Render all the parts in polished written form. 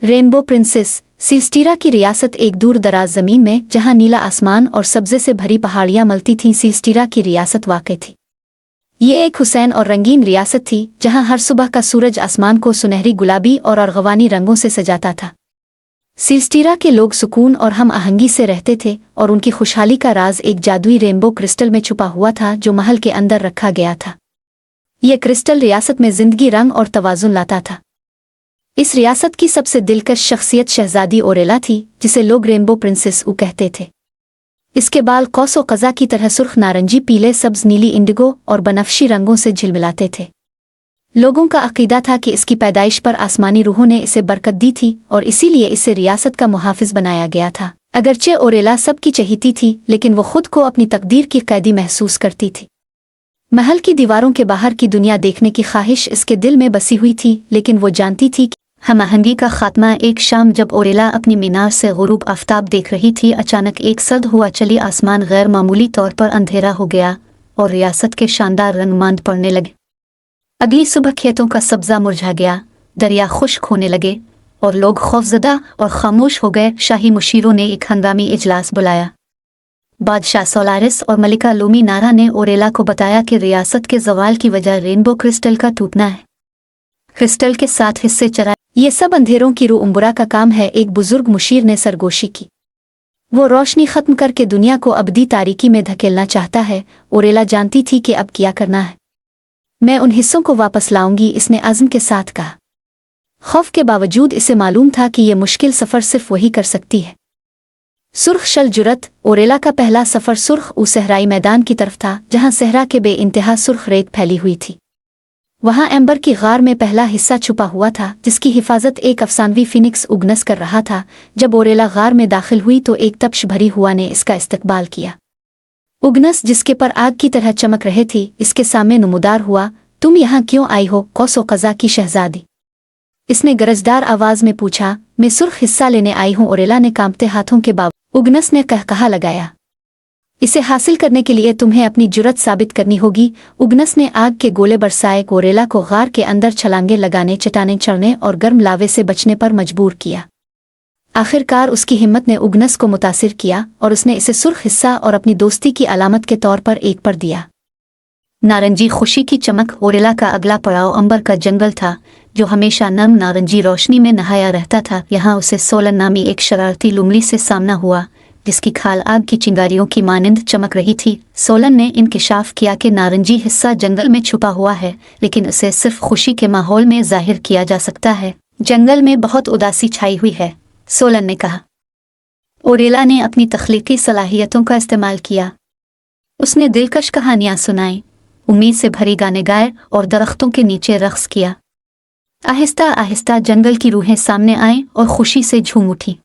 Rainbow princess सिलस्टीरा की रियासत एक दूर दराज ज़मीन में जहां नीला आसमान और सब्ज़े से भरी पहाड़ियां मलती थीं। सिलस्टीरा की रियासत वाक़ई थी। ये एक हुसैन और रंगीन रियासत थी जहां हर सुबह का सूरज आसमान को सुनहरी गुलाबी और अर्गवानी रंगों से सजाता था। सिलस्टीरा के लोग सुकून और हम आहंगी से रहते थे और उनकी खुशहाली का राज एक जादुई रेनबो क्रिस्टल में छुपा हुआ था जो महल के अंदर रखा गया था। यह क्रिस्टल रियासत में जिंदगी, रंग और तवाज़ुन लाता था। इस रियासत की सबसे दिलकश शख्सियत शहजादी ओरेला थी, जिसे लोग रेनबो प्रिंसेस कहते थे। इसके बाल कौस व कज़ा की तरह सुर्ख नारंगी, पीले, सब्ज, नीली, इंडिगो और बनफशी रंगों से झिलमिलाते थे। लोगों का अकीदा था कि इसकी पैदाइश पर आसमानी रूहों ने इसे बरकत दी थी और इसीलिए इसे रियासत का मुहाफिज बनाया गया था। अगरचे ओरेला सबकी चहेती थी, लेकिन वो खुद को अपनी तकदीर की कैदी महसूस करती थी। महल की दीवारों के बाहर की दुनिया देखने की ख्वाहिश इसके दिल में बसी हुई थी, लेकिन वो जानती थी कि हम आहंगी का खात्मा। एक शाम जब ओरेला अपनी मीनार से गुरूब आफ्ताब देख रही थी, अचानक एक सद हुआ चली आसमान गैर मामूली तौर पर अंधेरा हो गया और रियासत के शानदार रंग मांद पड़ने लगे। अगली सुबह खेतों का सब्जा मुरझा गया, दरिया खुश्क होने लगे और लोग खौफजदा और खामोश हो गए। शाही मुशीरों ने एक हंगामी इजलास बुलाया। बादशाह सोलारिस और मलिका लूमिनारा ने ओरेला को बताया कि रियासत के ज़वाल की वजह रेनबो क्रिस्टल का टूटना है। क्रिस्टल के 7 हिस्से चराए, ये सब अंधेरों की रूह उम्बरा का काम है, एक बुजुर्ग मुशीर ने सरगोशी की। वो रोशनी खत्म करके दुनिया को अबदी तारीकी में धकेलना चाहता है। ओरेला जानती थी कि अब क्या करना है। मैं उन हिस्सों को वापस लाऊंगी, इसने अज़्म के साथ कहा। खौफ के बावजूद इसे मालूम था कि यह मुश्किल सफ़र सिर्फ वही कर सकती है। सुर्ख शल जुरत, ओरेला का पहला सफ़र सुर्ख सहराई मैदान की तरफ था, जहां सहरा के बेइंतहा सुर्ख रेत फैली हुई थी। वहां एम्बर की गार में पहला हिस्सा छुपा हुआ था, जिसकी हिफाजत एक अफसानवी फिनिक्स उगनस कर रहा था। जब ओरेला गार में दाखिल हुई तो एक तपश भरी हुआ ने इसका इस्तकबाल किया। उगनस, जिसके पर आग की तरह चमक रहे थी, इसके सामने नुमुदार हुआ। तुम यहाँ क्यों आई हो, कौस व कज़ा की शहजादी? इसने गरजदार आवाज में पूछा। मैं सुर्ख हिस्सा लेने आई हूँ, ओरेला ने कांपते हाथों के बावजूद उगनस ने कहकहा लगाया। इसे हासिल करने के लिए तुम्हें अपनी जुर्रत साबित करनी होगी। उगनस ने आग के गोले बरसाए, ओरेला को गार के अंदर छलांगे लगाने, चट्टानें चढ़ने और गर्म लावे से बचने पर मजबूर किया। आखिरकार उसकी हिम्मत ने उगनस को मुतासिर किया और उसने इसे सुर्ख हिस्सा और अपनी दोस्ती की अलामत के तौर पर एक पर दिया। नारंगी खुशी की चमक। ओरेला का अगला पड़ाव अंबर का जंगल था, जो हमेशा नम नारंगी रोशनी में नहाया रहता था। यहाँ उसे सोलन नामी एक शरारती लुमड़ी से सामना हुआ, जिसकी खाल आग की चिंगारियों की मानिंद चमक रही थी। सोलन ने इंकिशाफ किया कि नारंगी हिस्सा जंगल में छुपा हुआ है, लेकिन उसे सिर्फ खुशी के माहौल में जाहिर किया जा सकता है। जंगल में बहुत उदासी छाई हुई है, सोलन ने कहा। ओरेला ने अपनी तख्लीकी सलाहियतों का इस्तेमाल किया। उसने दिलकश कहानियां सुनाई, उम्मीद से भरी गाने गाए और दरख्तों के नीचे रक्स किया। आहिस्ता आहिस्ता जंगल की रूहें सामने आईं और खुशी से झूम उठी।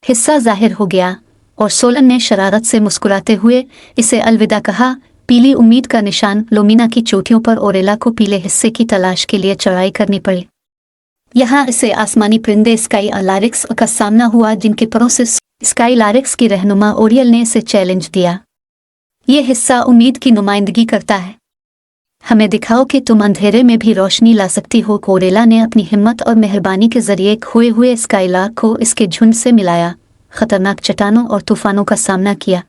हिस्सा जाहिर हो गया और सोलन ने शरारत से मुस्कुराते हुए इसे अलविदा कहा। पीली उम्मीद का निशान। लोमिना की चोटियों पर ओरेला को पीले हिस्से की तलाश के लिए चढ़ाई करनी पड़ी। यहाँ इसे आसमानी परिंदे स्काई लारिक्स का सामना हुआ, जिनके परों से स्काई लारिक्स की रहनुमा ओरियल ने इसे चैलेंज दिया। ये हिस्सा उम्मीद की नुमाइंदगी करता है। हमें दिखाओ कि तुम अंधेरे में भी रोशनी ला सकती हो। ओरेला ने अपनी हिम्मत और मेहरबानी के जरिए खोए हुए स्काईलार्क को इसके झुंड से मिलाया, खतरनाक चट्टानों और तूफानों का सामना किया।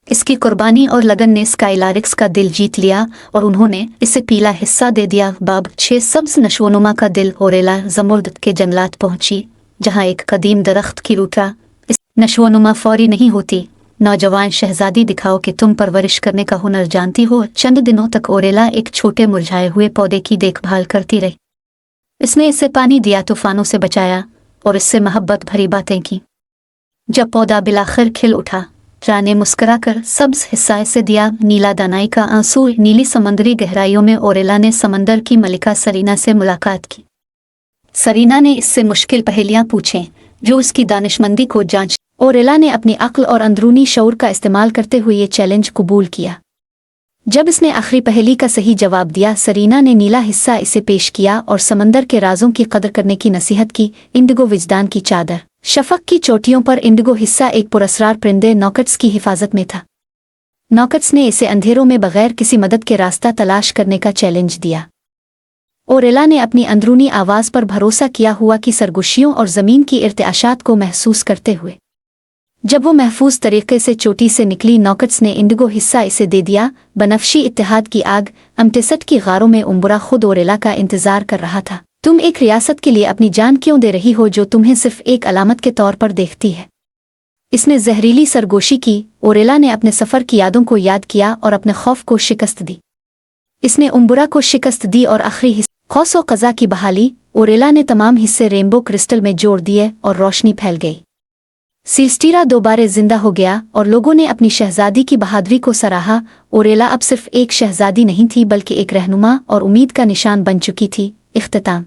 इसकी कुर्बानी और लगन ने स्काईलारिक्स का दिल जीत लिया और उन्होंने इसे पीला हिस्सा दे दिया। बाब 6 सब्ज नशोनुमा का दिल। ओरेला ज़मुर्द के जंगलात पहुंची, जहां एक कदीम दरख्त की रूठा इस नशोनुमा फौरी नहीं होती। नौजवान शहजादी, दिखाओ कि तुम परवरिश करने का हुनर जानती हो। चंद दिनों तक ओरेला एक छोटे मुरझाए हुए पौधे की देखभाल करती रही। इसने इसे पानी दिया, तूफानों से बचाया और इससे मोहब्बत भरी बातें की। जब पौधा बिलाखिर खिल उठा, राने मुस्कुराकर सब्ज हिस्सा इसे दिया। नीला दानाई का आंसू। नीली समंदरी गहराइयों में ओरेला ने समंदर की मलिका सरीना से मुलाकात की। सरीना ने इससे मुश्किल पहेलियां पूछें, जो उसकी दानिशमंदी को जांच। ओरेला ने अपनी अक्ल और अंदरूनी शऊर का इस्तेमाल करते हुए ये चैलेंज कबूल किया। जब इसने आखिरी पहेली का सही जवाब दिया, सरीना ने नीला हिस्सा इसे पेश किया और समंदर के राजों की कदर करने की नसीहत की। इंडिगो विजदान की चादर। शफक की चोटियों पर इंडिगो हिस्सा एक पुरस्कार परिंदे नॉकट्स की हिफाजत में था। नॉकट्स ने इसे अंधेरों में बगैर किसी मदद के रास्ता तलाश करने का चैलेंज दिया। ओरेला ने अपनी अंदरूनी आवाज़ पर भरोसा किया हुआ कि सरगोशियों और ज़मीन की इर्तिआशात को महसूस करते हुए। जब वो महफूज तरीके से चोटी से निकली, नॉकट्स ने इंडिगो हिस्सा इसे दे दिया। बनफशी इत्तेहाद की आग अमटेसट की गारों में उम्बरा खुद ओरेला का इंतजार कर रहा था। तुम एक रियासत के लिए अपनी जान क्यों दे रही हो जो तुम्हें सिर्फ एक अलामत के तौर पर देखती है? इसने जहरीली सरगोशी की। ओरेला ने अपने सफ़र की यादों को याद किया और अपने खौफ को शिकस्त दी। इसने उम्बरा को शिकस्त दी और आखिरी हिस्से खौस व क़ज़ा की बहाली। ओरेला ने तमाम हिस्से रेनबो क्रिस्टल में जोड़ दिए और रोशनी फैल गई। सिलस्टीरा दोबारा जिंदा हो गया और लोगों ने अपनी शहजादी की बहादुरी को सराहा। ओरेला अब सिर्फ एक शहजादी नहीं थी बल्कि एक रहनुमा और उम्मीद का निशान बन चुकी थी। इख्तिताम।